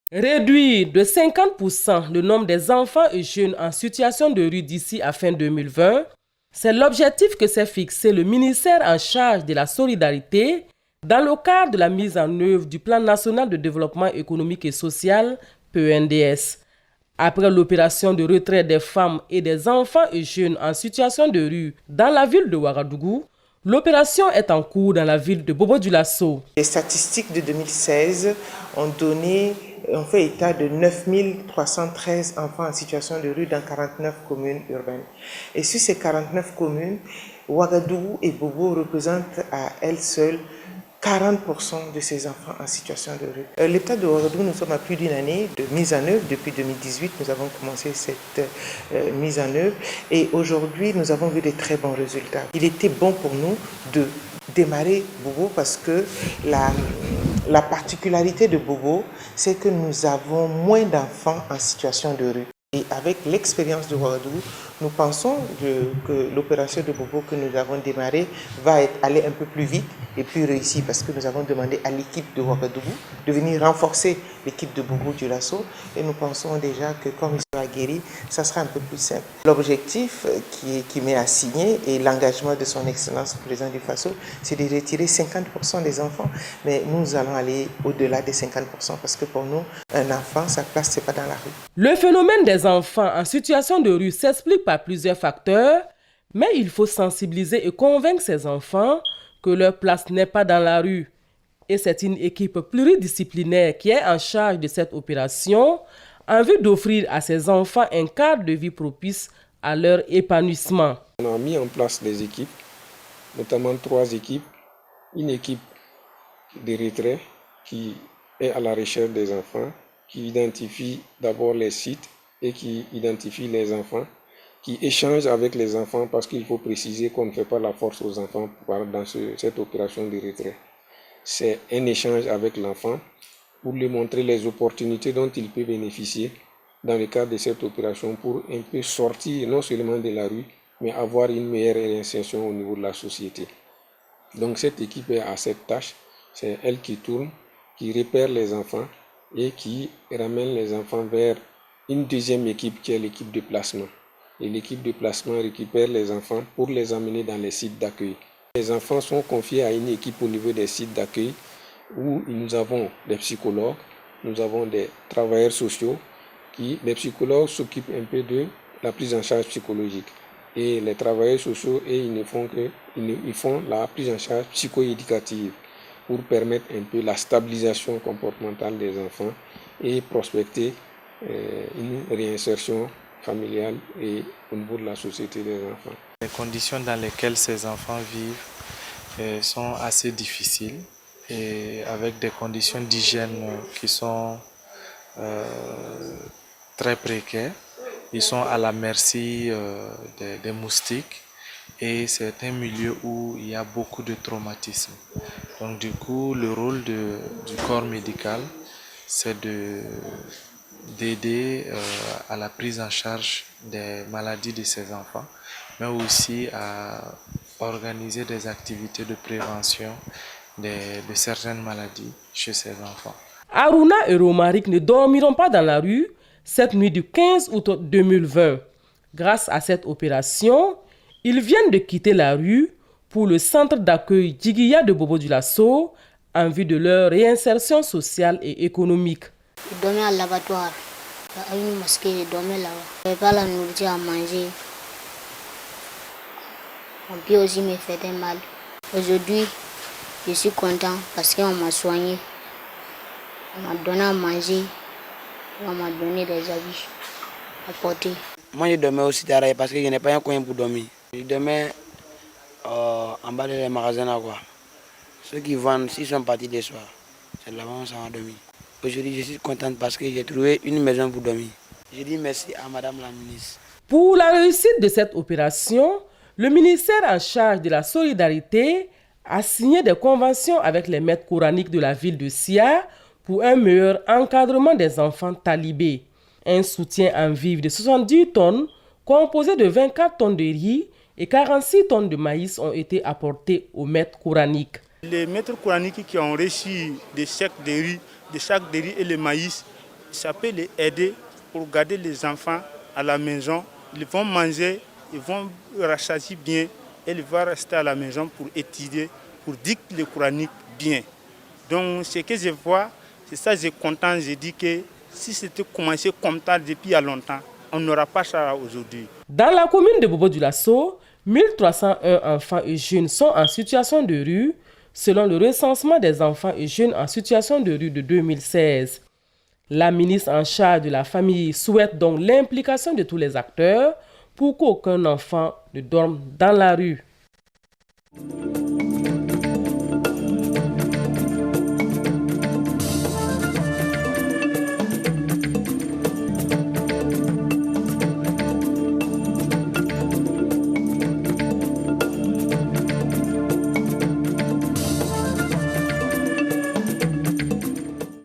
Réduire de 50% le nombre des enfants et jeunes en situation de rue d'ici à fin 2020, c'est l'objectif que s'est fixé le ministère en charge de la solidarité dans le cadre de la mise en œuvre du Plan national de développement économique et social, PNDS. Après l'opération de retrait des femmes et des enfants et jeunes en situation de rue dans la ville de Ouagadougou, l'opération est en cours dans la ville de Bobo-Dioulasso. Les statistiques de 2016 ont fait état de 9 313 enfants en situation de rue dans 49 communes urbaines. Et sur ces 49 communes, Ouagadougou et Bobo représentent à elles seules 40% de ces enfants en situation de rue. L'État de Ouagadougou, nous sommes à plus d'une année de mise en œuvre. Depuis 2018, nous avons commencé cette mise en œuvre et aujourd'hui, nous avons vu des très bons résultats. Il était bon pour nous de démarrer Bobo parce que la particularité de Bobo, c'est que nous avons moins d'enfants en situation de rue. Et avec l'expérience de Ouagadougou, nous pensons que l'opération de Bobo que nous avons démarrée va aller un peu plus vite et plus réussie parce que nous avons demandé à l'équipe de Ouagadougou de venir renforcer l'équipe de Bobo-Dioulasso et nous pensons déjà que comme il sera guéri, ça sera un peu plus simple. L'objectif qui m'est assigné et l'engagement de son Excellence le Président du Faso, c'est de retirer 50% des enfants, mais nous allons aller au-delà des 50% parce que pour nous, un enfant, sa place, c'est pas dans la rue. Le phénomène des enfants en situation de rue s'explique par plusieurs facteurs, mais il faut sensibiliser et convaincre ces enfants que leur place n'est pas dans la rue. Et c'est une équipe pluridisciplinaire qui est en charge de cette opération en vue d'offrir à ces enfants un cadre de vie propice à leur épanouissement. On a mis en place des équipes, notamment 3 équipes. Une équipe de retrait qui est à la recherche des enfants, qui identifie d'abord les sites et qui identifie les enfants, qui échange avec les enfants parce qu'il faut préciser qu'on ne fait pas la force aux enfants dans cette opération de retrait. C'est un échange avec l'enfant pour lui montrer les opportunités dont il peut bénéficier dans le cadre de cette opération pour un peu sortir non seulement de la rue, mais avoir une meilleure réinsertion au niveau de la société. Donc cette équipe est à cette tâche, c'est elle qui tourne, qui repère les enfants et qui ramène les enfants vers une deuxième équipe qui est l'équipe de placement. Et l'équipe de placement récupère les enfants pour les amener dans les sites d'accueil. Les enfants sont confiés à une équipe au niveau des sites d'accueil où nous avons des psychologues, nous avons des travailleurs sociaux les psychologues s'occupent un peu de la prise en charge psychologique. Et les travailleurs sociaux, ils font la prise en charge psycho-éducative pour permettre un peu la stabilisation comportementale des enfants et prospecter une réinsertion familiale et au niveau de la société des enfants. Les conditions dans lesquelles ces enfants vivent sont assez difficiles et avec des conditions d'hygiène qui sont très précaires. Ils sont à la merci des moustiques et c'est un milieu où il y a beaucoup de traumatisme. Donc du coup, le rôle du corps médical, c'est d'aider à la prise en charge des maladies de ces enfants, mais aussi à organiser des activités de prévention de certaines maladies chez ces enfants. Aruna et Romaric ne dormiront pas dans la rue cette nuit du 15 août 2020. Grâce à cette opération, ils viennent de quitter la rue pour le centre d'accueil Djiguiya de Bobo-Dioulasso en vue de leur réinsertion sociale et économique. Je dormais à l'abattoir, à une mosquée, je dormais là-bas. Je n'avais pas la nourriture à manger. Mon pied aussi me faisait mal. Aujourd'hui, je suis content parce qu'on m'a soigné. On m'a donné à manger, on m'a donné des habits à porter. Moi, je dormais aussi derrière parce que je n'ai pas un coin pour dormir. Je dormais en bas des magasins là, quoi. Ceux qui vendent, s'ils sont partis des soirs, c'est là-bas où on s'en va dormir. Aujourd'hui, je suis contente parce que j'ai trouvé une maison pour dormir. Je dis merci à Madame la ministre. Pour la réussite de cette opération, le ministère en charge de la solidarité a signé des conventions avec les maîtres coraniques de la ville de Sia pour un meilleur encadrement des enfants talibés. Un soutien en vivres de 70 tonnes, composé de 24 tonnes de riz et 46 tonnes de maïs ont été apportés aux maîtres coraniques. Les maîtres coraniques qui ont reçu des sacs de riz et le maïs ça peut les aider pour garder les enfants à la maison. Ils vont manger, ils vont rassasier bien et ils vont rester à la maison pour étudier, pour dicter les coraniques bien. Donc ce que je vois, c'est ça, je suis content, je dis que si c'était commencé comme ça depuis il y a longtemps, on n'aura pas ça aujourd'hui. Dans la commune de Bobo-Dioulasso, 1301 enfants et jeunes sont en situation de rue, selon le recensement des enfants et jeunes en situation de rue de 2016. La ministre en charge de la famille souhaite donc l'implication de tous les acteurs pour qu'aucun enfant ne dorme dans la rue.